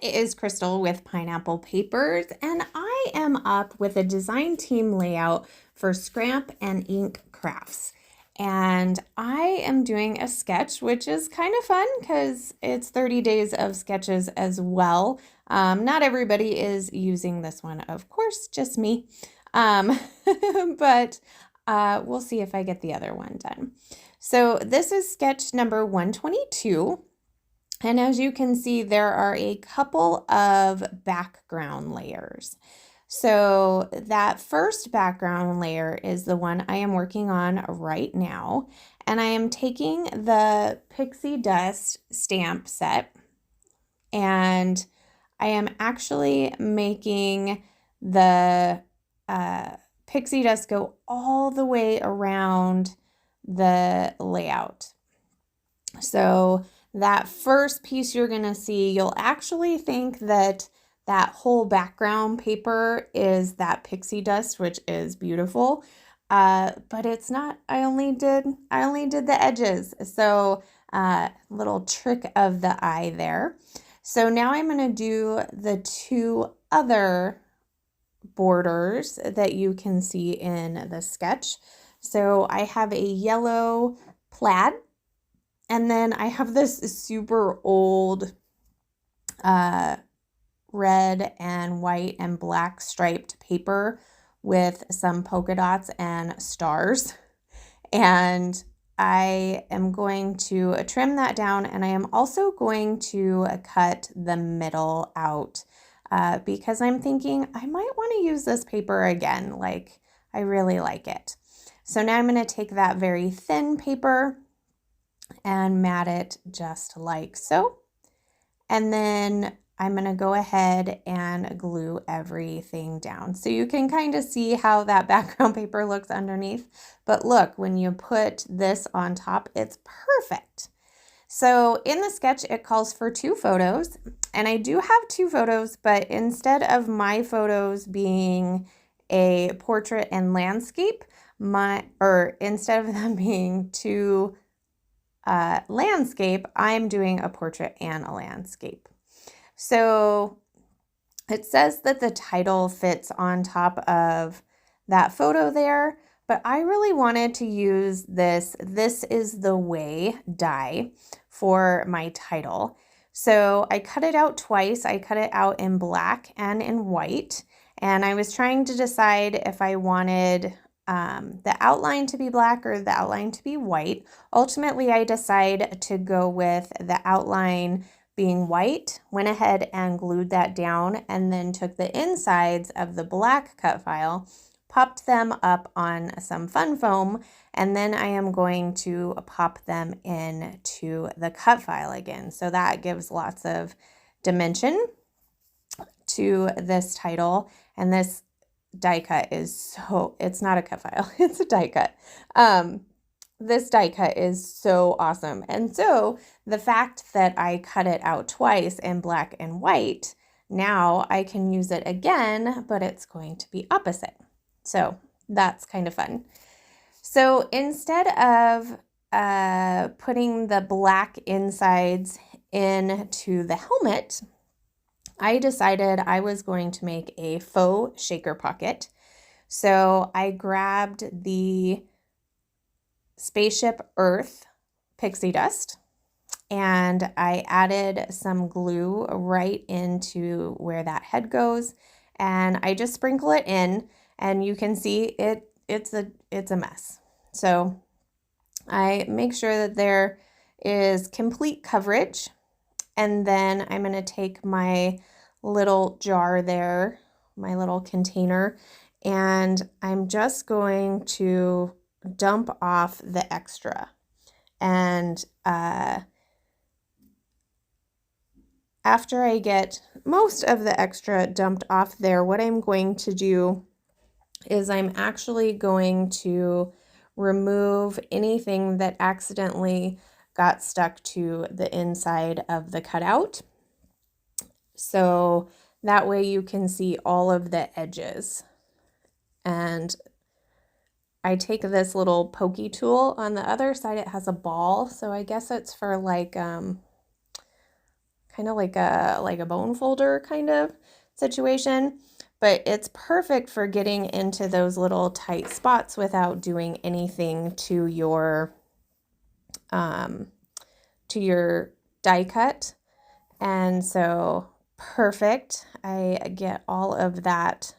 It is Crystal with Pineapple Papers, and I am up with a design team layout for Scramp and Ink Crafts. And I am doing a sketch, which is kind of fun because it's 30 days of sketches as well. Not everybody is using this one, of course, just me. Um, but we'll see if I get the other one done. So this is sketch number 122. And as you can see, there are a couple of background layers. So that first background layer is the one I am working on right now. And I am taking the Pixie Dust stamp set and I am actually making the pixie dust go all the way around the layout. So that first piece you're going to see, you'll actually think that that whole background paper is that pixie dust, which is beautiful. But it's not. I only did the edges. So little trick of the eye there. So now I'm going to do the two other borders that you can see in the sketch. So I have a yellow plaid, and then I have this super old red and white and black striped paper with some polka dots and stars. And I am going to trim that down, and I am also going to cut the middle out because I'm thinking I might want to use this paper again. Like, I really like it. So now I'm going to take that very thin paper and mat it just like so. And then I'm going to go ahead and glue everything down. So you can kind of see how that background paper looks underneath. But look, when you put this on top, it's perfect. So in the sketch, it calls for 2 photos. And I do have 2 photos, but instead of my photos being a portrait and landscape, instead of them being 2 landscape, I'm doing a portrait and a landscape. So it says that the title fits on top of that photo there, but I really wanted to use this is the way die for my title. So I cut it out twice. I cut it out in black and in white, and I was trying to decide if I wanted the outline to be black or the outline to be white. Ultimately, I decided to go with the outline being white, went ahead and glued that down, and then took the insides of the black cut file, popped them up on some fun foam, and then I am going to pop them into the cut file again. So that gives lots of dimension to this title, and this die cut is it's not a cut file, it's a die cut. This die cut is so awesome. And so the fact that I cut it out twice in black and white, now I can use it again, but it's going to be opposite. So that's kind of fun. So instead of putting the black insides into the helmet, I decided I was going to make a faux shaker pocket. So I grabbed the Spaceship Earth pixie dust and I added some glue right into where that head goes, and I just sprinkle it in, and you can see it's a mess. So I make sure that there is complete coverage, and then I'm going to take my little jar there, my little container, and I'm just going to dump off the extra. And after I get most of the extra dumped off there, what I'm going to do is I'm actually going to remove anything that accidentally got stuck to the inside of the cutout. So that way you can see all of the edges. And I take this little pokey tool. On the other side, it has a ball. So I guess it's for like kind kind of like a bone folder kind of situation, but it's perfect for getting into those little tight spots without doing anything to your die cut. And so perfect. I get all of that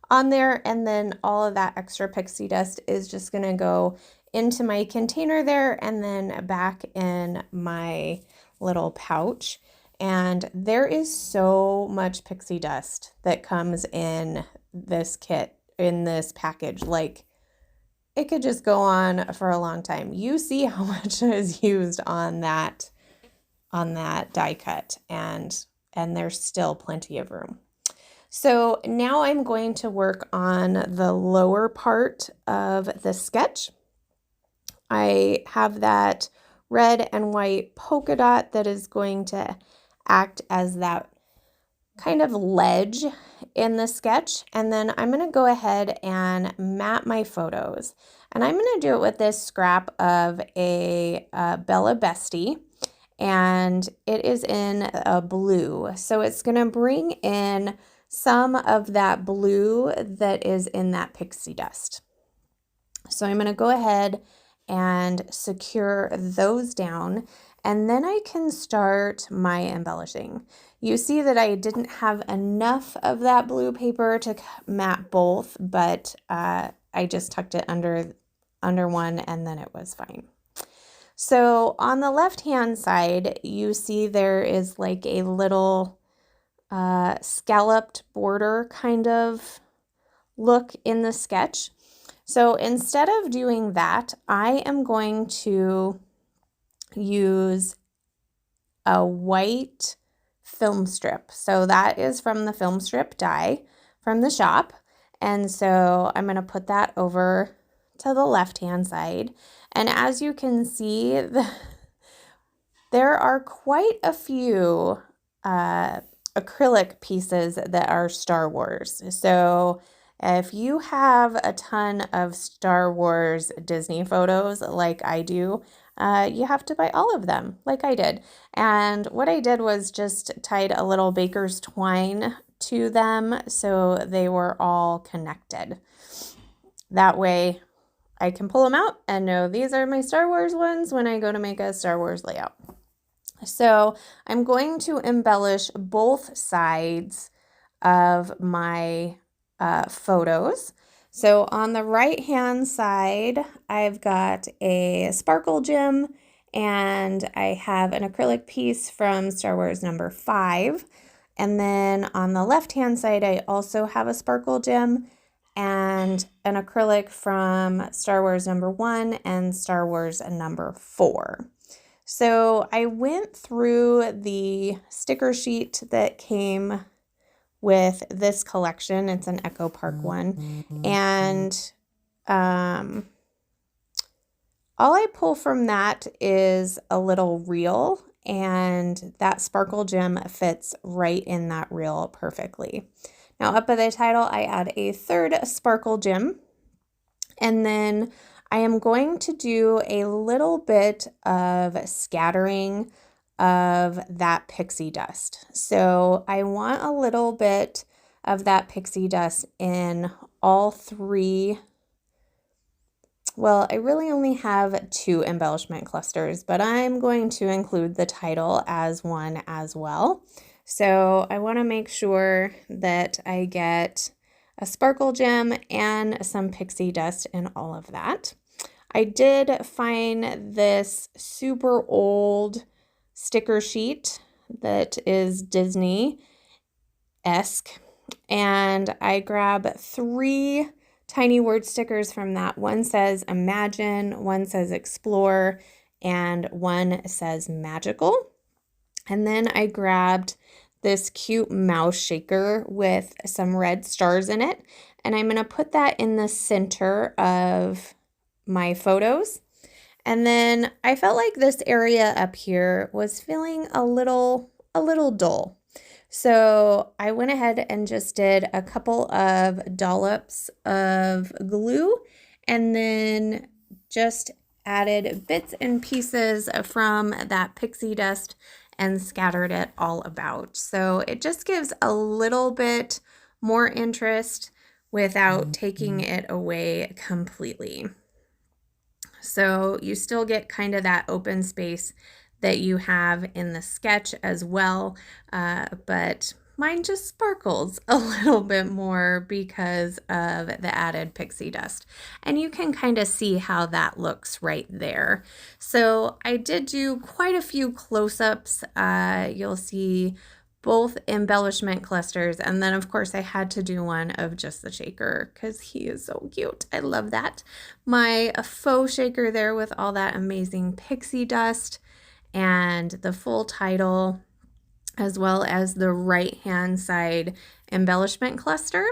on there, and then all of that extra pixie dust is just going to go into my container there and then back in my little pouch. And there is so much pixie dust that comes in this kit, in this package. Like, it could just go on for a long time. You see how much is used on that die cut, and there's still plenty of room. So now I'm going to work on the lower part of the sketch. I have that red and white polka dot that is going to act as that kind of ledge in the sketch. And then I'm going to go ahead and map my photos. And I'm going to do it with this scrap of a Bella Bestie. And it is in a blue. So it's going to bring in some of that blue that is in that pixie dust. So I'm going to go ahead and secure those down, and then I can start my embellishing. You see that I didn't have enough of that blue paper to map both, but I just tucked it under one, and then it was fine. So on the left-hand side, you see there is like a little scalloped border kind of look in the sketch. So instead of doing that, I am going to use a white film strip. So that is from the film strip die from the shop. And so I'm going to put that over to the left-hand side. And as you can see, there are quite a few acrylic pieces that are Star Wars. So if you have a ton of Star Wars Disney photos like I do, you have to buy all of them like I did. And what I did was just tied a little baker's twine to them so they were all connected. That way I can pull them out and know these are my Star Wars ones when I go to make a Star Wars layout. So I'm going to embellish both sides of my photos. So on the right hand side, I've got a sparkle gem, and I have an acrylic piece from Star Wars number 5. And then on the left hand side, I also have a sparkle gem and an acrylic from Star Wars number 1 and Star Wars number 4. So I went through the sticker sheet that came with this collection. It's an Echo Park one. And all I pull from that is a little reel, and that sparkle gem fits right in that reel perfectly. Now up at the title, I add a third sparkle gem, and then I am going to do a little bit of scattering of that pixie dust. So I want a little bit of that pixie dust in all 3. Well, I really only have 2 embellishment clusters, but I'm going to include the title as one as well. So I want to make sure that I get a sparkle gem and some pixie dust in all of that. I did find this super old sticker sheet that is Disney-esque, and I grab 3 tiny word stickers from that. One says imagine, one says explore, and one says magical. And then I grabbed this cute mouse shaker with some red stars in it, and I'm going to put that in the center of my photos. And then I felt like this area up here was feeling a little dull. So I went ahead and just did a couple of dollops of glue, and then just added bits and pieces from that pixie dust and scattered it all about. So it just gives a little bit more interest without taking it away completely. So you still get kind of that open space that you have in the sketch as well, but mine just sparkles a little bit more because of the added pixie dust. And you can kind of see how that looks right there. So I did do quite a few close-ups. You'll see both embellishment clusters, and then of course I had to do one of just the shaker because he is so cute. I love that. My faux shaker there with all that amazing pixie dust, and the full title, as well as the right hand side embellishment cluster.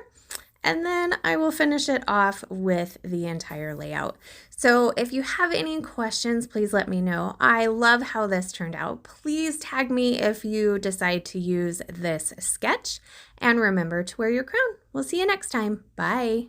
And then I will finish it off with the entire layout. So if you have any questions, please let me know. I love how this turned out. Please tag me if you decide to use this sketch. And remember to wear your crown. We'll see you next time. Bye.